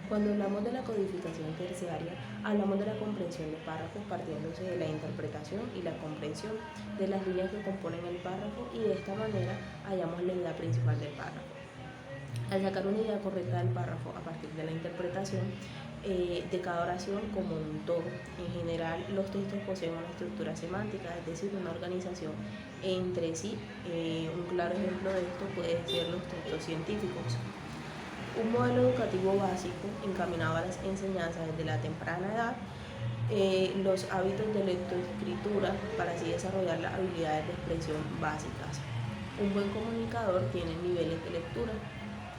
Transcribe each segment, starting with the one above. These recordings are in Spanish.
Cuando hablamos de la codificación terciaria, hablamos de la comprensión de párrafos partiéndose de la interpretación y la comprensión de las líneas que componen el párrafo, y de esta manera hallamos la idea principal del párrafo. Al sacar una idea correcta del párrafo a partir de la interpretación de cada oración como un todo, en general los textos poseen una estructura semántica, es decir, una organización entre sí. Un claro ejemplo de esto puede ser los textos científicos. Un modelo educativo básico encaminado a las enseñanzas desde la temprana edad, los hábitos de lectoescritura para así desarrollar las habilidades de expresión básicas. Un buen comunicador tiene niveles de lectura.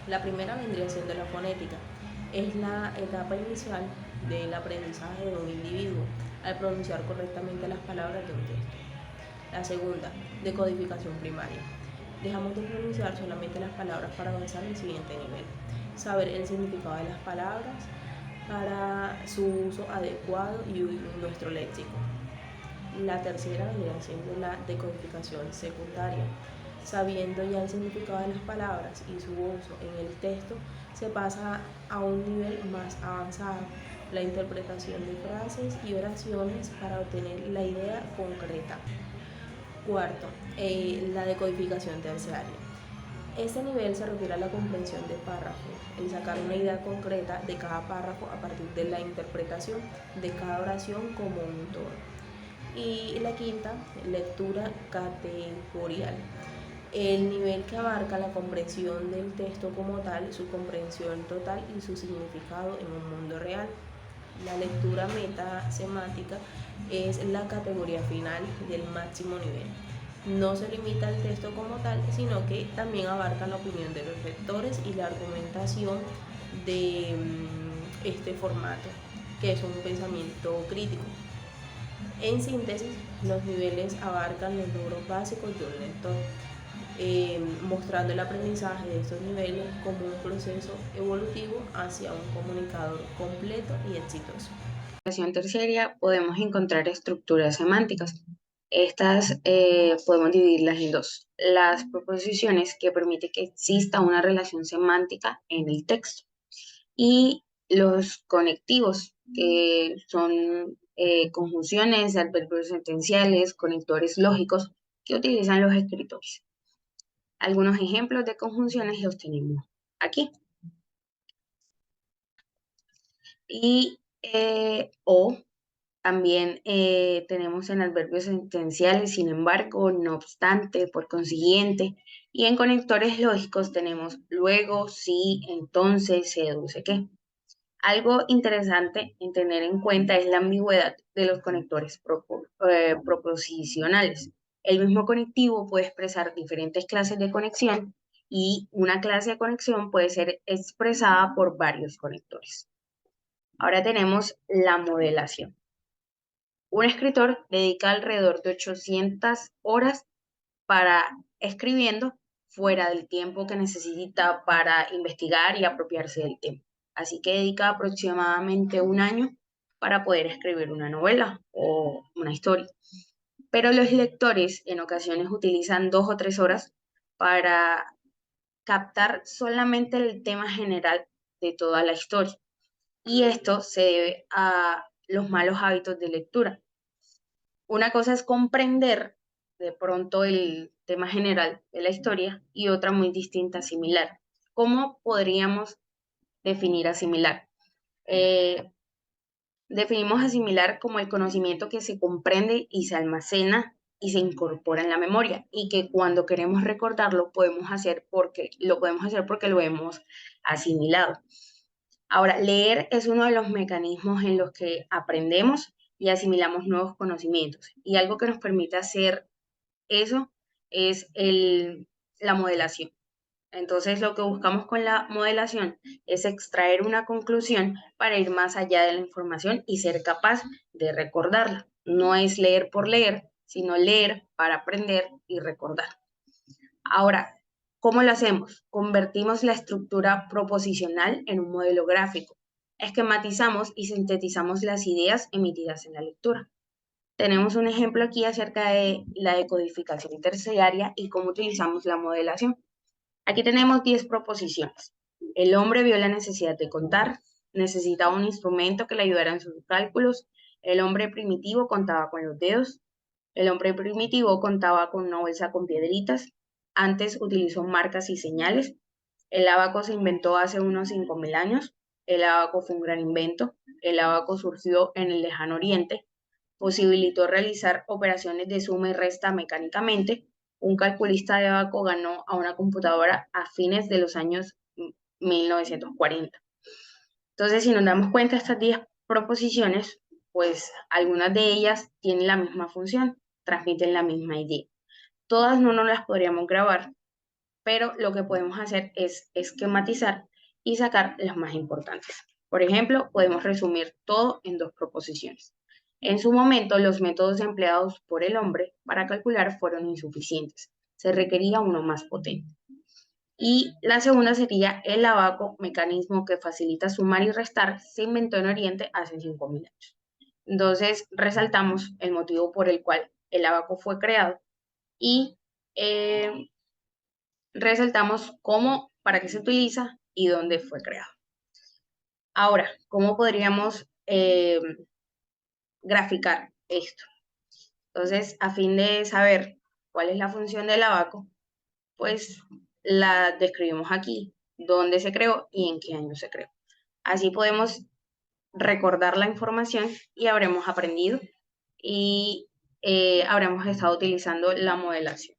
La primera vendría siendo la fonética. Es la etapa inicial del aprendizaje de un individuo al pronunciar correctamente las palabras de un texto. La segunda, decodificación primaria. Dejamos de pronunciar solamente las palabras para avanzar al siguiente nivel. Saber el significado de las palabras para su uso adecuado y nuestro léxico. La tercera vendría siendo la decodificación secundaria. Sabiendo ya el significado de las palabras y su uso en el texto, se pasa a un nivel más avanzado, la interpretación de frases y oraciones para obtener la idea concreta. Cuarto, la decodificación terciaria. Este nivel se refiere a la comprensión de párrafos, el sacar una idea concreta de cada párrafo a partir de la interpretación de cada oración como un todo. Y la quinta, lectura categorial. El nivel que abarca la comprensión del texto como tal, su comprensión total y su significado en un mundo real. La lectura metasemántica es la categoría final del máximo nivel. No se limita al texto como tal, sino que también abarca la opinión de los lectores y la argumentación de este formato, que es un pensamiento crítico. En síntesis, los niveles abarcan los logros básicos de un lector, mostrando el aprendizaje de estos niveles como un proceso evolutivo hacia un comunicador completo y exitoso. En la educación terciaria podemos encontrar estructuras semánticas. Estas podemos dividirlas en dos. Las proposiciones, que permiten que exista una relación semántica en el texto, y los conectivos, que son conjunciones, adverbios sentenciales, conectores lógicos que utilizan los escritores. Algunos ejemplos de conjunciones los tenemos aquí. Y o también tenemos en adverbios sentenciales, sin embargo, no obstante, por consiguiente, y en conectores lógicos tenemos luego, sí, entonces, se deduce que. Algo interesante en tener en cuenta es la ambigüedad de los conectores proposicionales. El mismo conectivo puede expresar diferentes clases de conexión, y una clase de conexión puede ser expresada por varios conectores. Ahora tenemos la modelación. Un escritor dedica alrededor de 800 horas para escribiendo, fuera del tiempo que necesita para investigar y apropiarse del tema. Así que dedica aproximadamente un año para poder escribir una novela o una historia. Pero los lectores en ocasiones utilizan 2 o 3 horas para captar solamente el tema general de toda la historia. Y esto se debe a los malos hábitos de lectura. Una cosa es comprender de pronto el tema general de la historia, y otra muy distinta, similar. ¿Cómo podríamos definir asimilar? Definimos asimilar como el conocimiento que se comprende y se almacena y se incorpora en la memoria, y que cuando queremos recordarlo podemos hacer porque lo hemos asimilado. Ahora, leer es uno de los mecanismos en los que aprendemos y asimilamos nuevos conocimientos. Y algo que nos permite hacer eso es la modelación. Entonces, lo que buscamos con la modelación es extraer una conclusión para ir más allá de la información y ser capaz de recordarla. No es leer por leer, sino leer para aprender y recordar. Ahora, ¿cómo lo hacemos? Convertimos la estructura proposicional en un modelo gráfico. Esquematizamos y sintetizamos las ideas emitidas en la lectura. Tenemos un ejemplo aquí acerca de la decodificación terciaria y cómo utilizamos la modelación. Aquí tenemos 10 proposiciones. El hombre vio la necesidad de contar, necesitaba un instrumento que le ayudara en sus cálculos. El hombre primitivo contaba con los dedos. El hombre primitivo contaba con una bolsa con piedritas. Antes utilizó marcas y señales. El ábaco se inventó hace unos 5.000 años. El ábaco fue un gran invento. El ábaco surgió en el lejano oriente. Posibilitó realizar operaciones de suma y resta mecánicamente. Un calculista de ábaco ganó a una computadora a fines de los años 1940. Entonces, si nos damos cuenta, estas 10 proposiciones, pues algunas de ellas tienen la misma función, transmiten la misma idea. Todas no nos las podríamos grabar, pero lo que podemos hacer es esquematizar y sacar las más importantes. Por ejemplo, podemos resumir todo en 2 proposiciones. En su momento, los métodos empleados por el hombre para calcular fueron insuficientes. Se requería uno más potente. Y la segunda sería el ábaco, mecanismo que facilita sumar y restar, se inventó en Oriente hace 5.000 años. Entonces, resaltamos el motivo por el cual el ábaco fue creado y eh, resaltamos cómo, para qué se utiliza y dónde fue creado. Ahora, ¿cómo podríamos graficar esto? Entonces, a fin de saber cuál es la función del ábaco, pues la describimos aquí, dónde se creó y en qué año se creó. Así podemos recordar la información y habremos aprendido y habremos estado utilizando la modelación.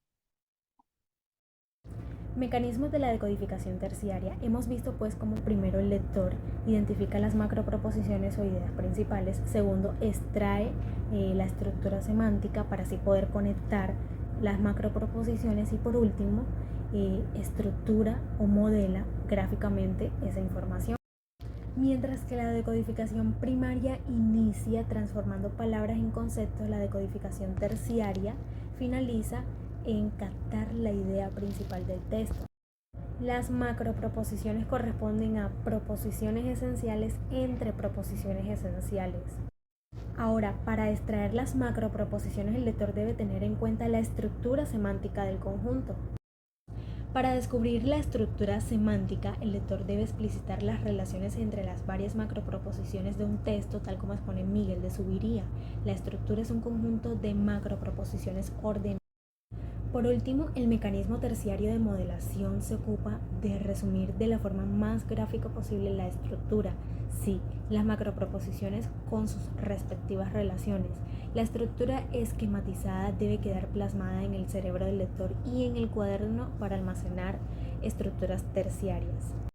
Mecanismos de la decodificación terciaria. Hemos visto pues como primero el lector identifica las macroproposiciones o ideas principales, segundo extrae la estructura semántica para así poder conectar las macroproposiciones y por último estructura o modela gráficamente esa información. Mientras que la decodificación primaria inicia transformando palabras en conceptos, la decodificación terciaria finaliza en captar la idea principal del texto. Las macroproposiciones corresponden a proposiciones esenciales entre proposiciones esenciales. Ahora, para extraer las macroproposiciones, el lector debe tener en cuenta la estructura semántica del conjunto. Para descubrir la estructura semántica, el lector debe explicitar las relaciones entre las varias macroproposiciones de un texto, tal como expone Miguel de Zuviría. La estructura es un conjunto de macroproposiciones ordenadas. Por último, el mecanismo terciario de modelación se ocupa de resumir de la forma más gráfica posible la estructura, sí, las macroproposiciones con sus respectivas relaciones. La estructura esquematizada debe quedar plasmada en el cerebro del lector y en el cuaderno para almacenar estructuras terciarias.